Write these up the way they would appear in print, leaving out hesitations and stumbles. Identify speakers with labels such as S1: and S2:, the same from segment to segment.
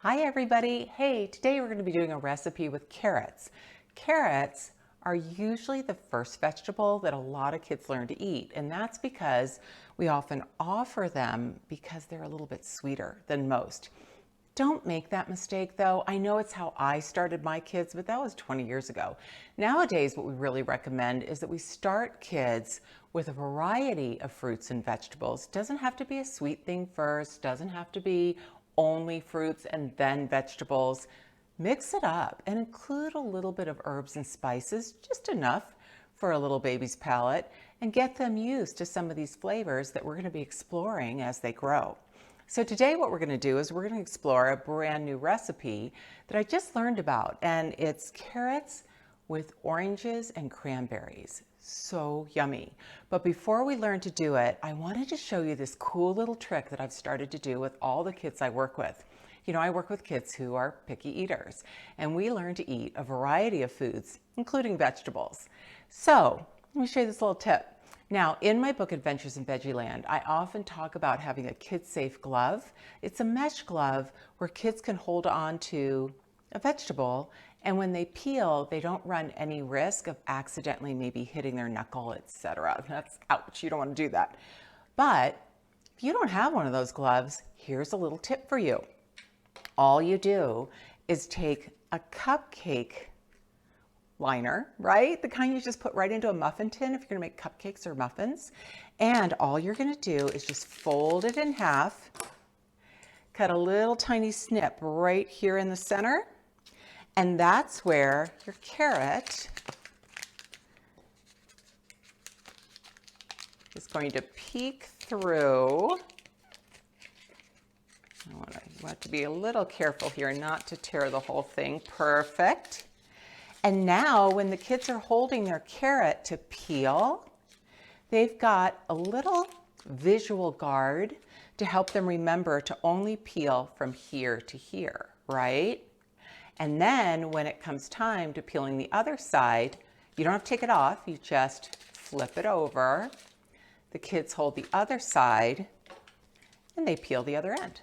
S1: Hi everybody. Hey, today we're going to be doing a recipe with carrots. Carrots are usually the first vegetable that a lot of kids learn to eat, and that's because we often offer them because they're a little bit sweeter than most. Don't make that mistake though. I know it's how I started my kids, but that was 20 years ago. Nowadays, what we really recommend is that we start kids with a variety of fruits and vegetables. Doesn't have to be a sweet thing first, doesn't have to be only fruits and then vegetables. Mix it up and include a little bit of herbs and spices, just enough for a little baby's palate, and get them used to some of these flavors that we're going to be exploring as they grow. So today what we're going to do is we're going to explore a brand new recipe that I just learned about, and it's carrots with oranges and cranberries. So yummy. But before we learn to do it, I wanted to show you this cool little trick that I've started to do with all the kids I work with. You know, I work with kids who are picky eaters, and we learn to eat a variety of foods, including vegetables. So let me show you this little tip. Now, in my book, Adventures in Veggieland, I often talk about having a kid-safe glove. It's a mesh glove where kids can hold on to a vegetable, and when they peel, they don't run any risk of accidentally maybe hitting their knuckle, etc. That's ouch, you don't want to do that. But if you don't have one of those gloves, here's a little tip for you. All you do is take a cupcake liner, right? The kind you just put right into a muffin tin if you're gonna make cupcakes or muffins. And all you're gonna do is just fold it in half, cut a little tiny snip right here in the center, and that's where your carrot is going to peek through. You want to be a little careful here not to tear the whole thing. Perfect. And now when the kids are holding their carrot to peel, they've got a little visual guard to help them remember to only peel from here to here, right? And then when it comes time to peeling the other side, you don't have to take it off, you just flip it over. The kids hold the other side and they peel the other end.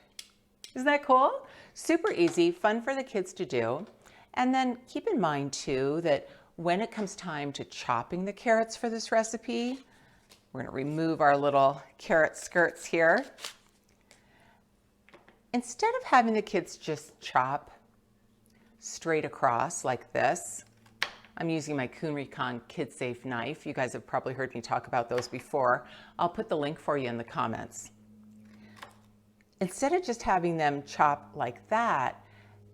S1: Isn't that cool? Super easy, fun for the kids to do. And then keep in mind too that when it comes time to chopping the carrots for this recipe, we're going to remove our little carrot skirts here. Instead of having the kids just chop straight across like this, I'm using my Kuhn Recon Kid Safe knife. You guys have probably heard me talk about those before. I'll put the link for you in the comments. Instead of just having them chop like that,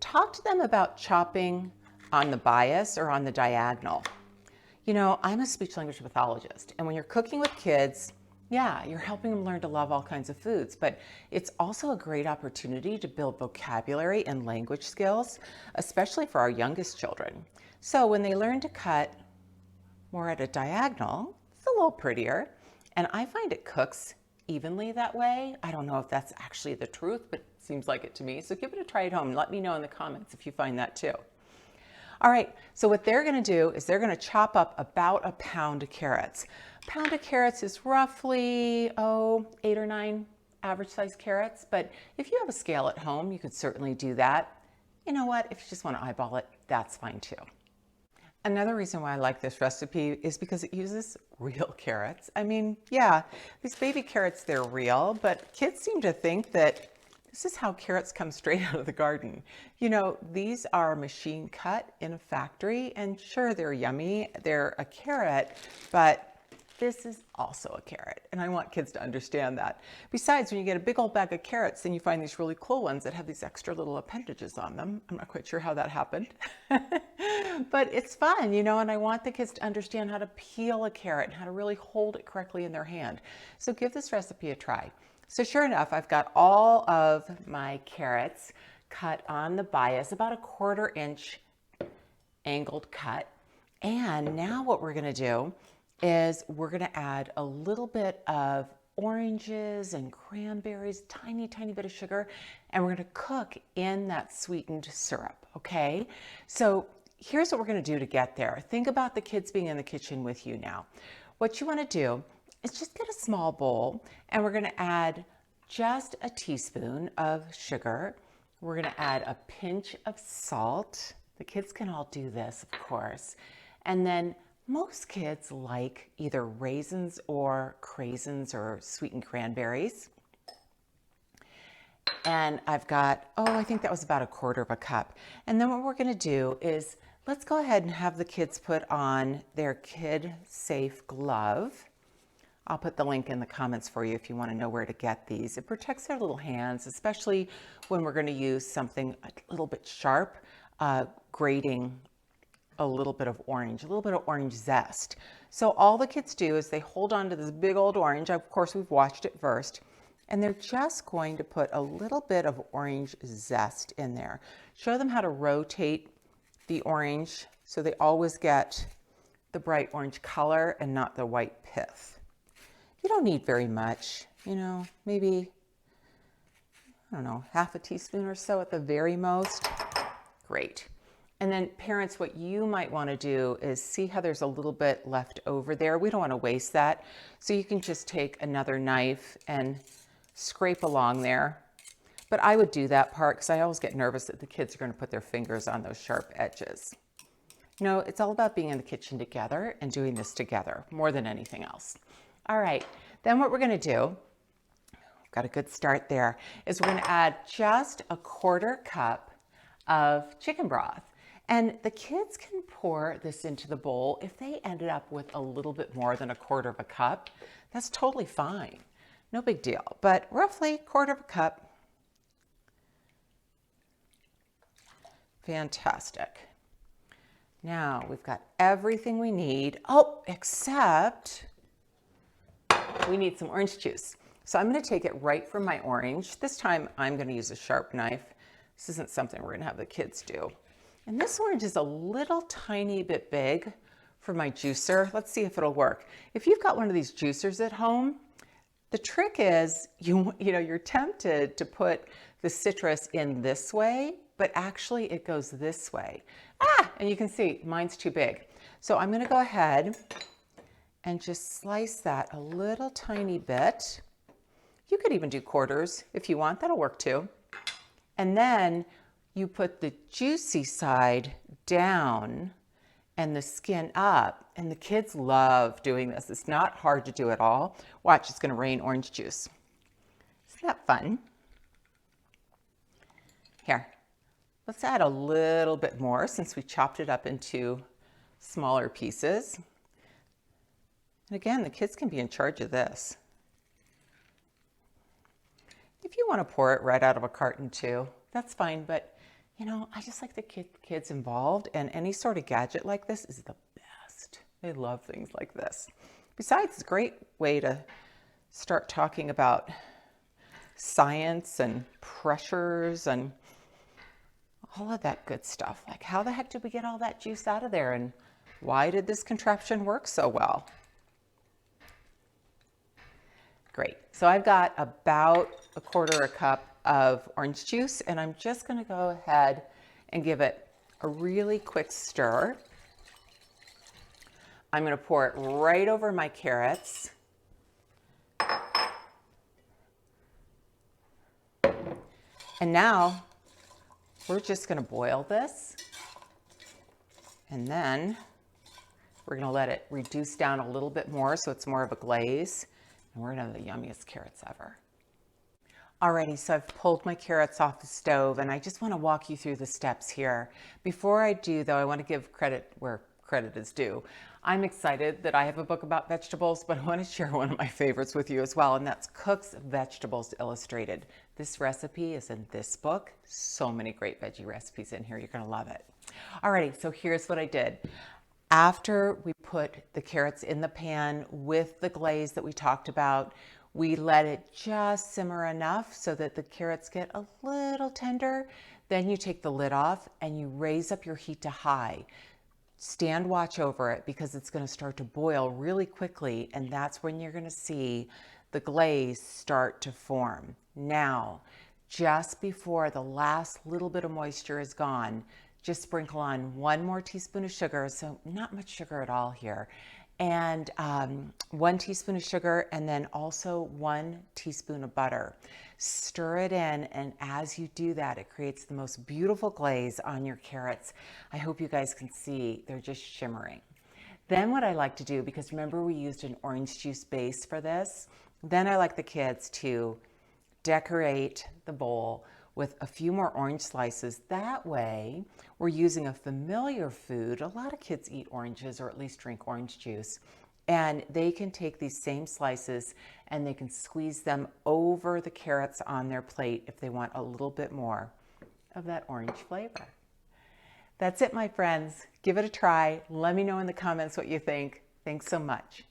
S1: talk to them about chopping on the bias or on the diagonal. You know, I'm a speech language pathologist, and when you're cooking with kids, yeah, you're helping them learn to love all kinds of foods, but it's also a great opportunity to build vocabulary and language skills, especially for our youngest children. So when they learn to cut more at a diagonal, it's a little prettier, and I find it cooks evenly that way. I don't know if that's actually the truth, but it seems like it to me. So give it a try at home and let me know in the comments if you find that too. All right, so what they're gonna do is they're gonna chop up about a pound of carrots. A pound of carrots is roughly, 8 or 9 average size carrots, but if you have a scale at home, you could certainly do that. You know what, if you just wanna eyeball it, that's fine too. Another reason why I like this recipe is because it uses real carrots. I mean, yeah, these baby carrots, they're real, but kids seem to think that this is how carrots come straight out of the garden. You know, these are machine cut in a factory, and sure, they're yummy. They're a carrot, but this is also a carrot, and I want kids to understand that. Besides, when you get a big old bag of carrots, then you find these really cool ones that have these extra little appendages on them. I'm not quite sure how that happened, but it's fun, you know, and I want the kids to understand how to peel a carrot and how to really hold it correctly in their hand. So give this recipe a try. So sure enough, I've got all of my carrots cut on the bias, about a 1/4 inch angled cut. And now what we're gonna do is we're gonna add a little bit of oranges and cranberries, tiny bit of sugar, and we're gonna cook in that sweetened syrup, okay? So here's what we're gonna do to get there. Think about the kids being in the kitchen with you now. What you wanna do is just get a small bowl, and we're gonna add just a teaspoon of sugar, We're going to add a pinch of salt. The kids can all do this, of course. And then most kids like either raisins or craisins or sweetened cranberries. And I've got, I think that was about 1/4 cup. And then what we're going to do is let's go ahead and have the kids put on their kid safe glove. I'll put the link in the comments for you if you want to know where to get these. It protects their little hands, especially when we're going to use something a little bit sharp, grating a little bit of orange zest. So all the kids do is they hold on to this big old orange. Of course, we've washed it first. And they're just going to put a little bit of orange zest in there. Show them how to rotate the orange so they always get the bright orange color and not the white pith. You don't need very much, maybe, I don't know, 1/2 teaspoon or so at the very most. Great. And then parents, what you might want to do is see how there's a little bit left over there. We don't want to waste that. So you can just take another knife and scrape along there. But I would do that part because I always get nervous that the kids are going to put their fingers on those sharp edges. No, it's all about being in the kitchen together and doing this together more than anything else. All right, then what we're going to do, got a good start there, is we're going to add just 1/4 cup of chicken broth. And the kids can pour this into the bowl. If they ended up with a little bit more than 1/4 cup, that's totally fine. No big deal, but roughly 1/4 cup. Fantastic. Now we've got everything we need. Except we need some orange juice. So I'm going to take it right from my orange. This time I'm going to use a sharp knife. This isn't something we're going to have the kids do. And this orange is a little tiny bit big for my juicer. Let's see if it'll work. If you've got one of these juicers at home, the trick is you're tempted to put the citrus in this way, but actually it goes this way. And you can see mine's too big. So I'm going to go ahead and just slice that a little tiny bit. You could even do quarters if you want, that'll work too. And then you put the juicy side down and the skin up. And the kids love doing this. It's not hard to do at all. Watch, it's going to rain orange juice. Isn't that fun? Here, let's add a little bit more since we chopped it up into smaller pieces. And again, the kids can be in charge of this. If you want to pour it right out of a carton too, that's fine. But I just like to get kids involved, and any sort of gadget like this is the best. They love things like this. Besides, it's a great way to start talking about science and pressures and all of that good stuff. Like, how the heck did we get all that juice out of there, and why did this contraption work so well? Great. So I've got about 1/4 cup of orange juice, and I'm just going to go ahead and give it a really quick stir. I'm going to pour it right over my carrots. And now we're just going to boil this, and then we're going to let it reduce down a little bit more so it's more of a glaze, and we're going to have the yummiest carrots ever. Alrighty, so I've pulled my carrots off the stove, and I just want to walk you through the steps here. Before I do, though, I want to give credit where credit is due. I'm excited that I have a book about vegetables, but I want to share one of my favorites with you as well, and that's Cook's Vegetables Illustrated. This recipe is in this book. So many great veggie recipes in here. You're going to love it. Alrighty, so here's what I did. After we put the carrots in the pan with the glaze that we talked about, we let it just simmer enough so that the carrots get a little tender. Then you take the lid off and you raise up your heat to high. Stand watch over it because it's going to start to boil really quickly, and that's when you're going to see the glaze start to form. Now, just before the last little bit of moisture is gone, just sprinkle on 1 more teaspoon of sugar, so not much sugar at all here, and 1 teaspoon of sugar, and then also 1 teaspoon of butter. Stir it in, and as you do that, it creates the most beautiful glaze on your carrots. I hope you guys can see, they're just shimmering. Then what I like to do, because remember we used an orange juice base for this, then I like the kids to decorate the bowl with a few more orange slices. That way, we're using a familiar food. A lot of kids eat oranges or at least drink orange juice. And they can take these same slices and they can squeeze them over the carrots on their plate if they want a little bit more of that orange flavor. That's it, my friends. Give it a try. Let me know in the comments what you think. Thanks so much.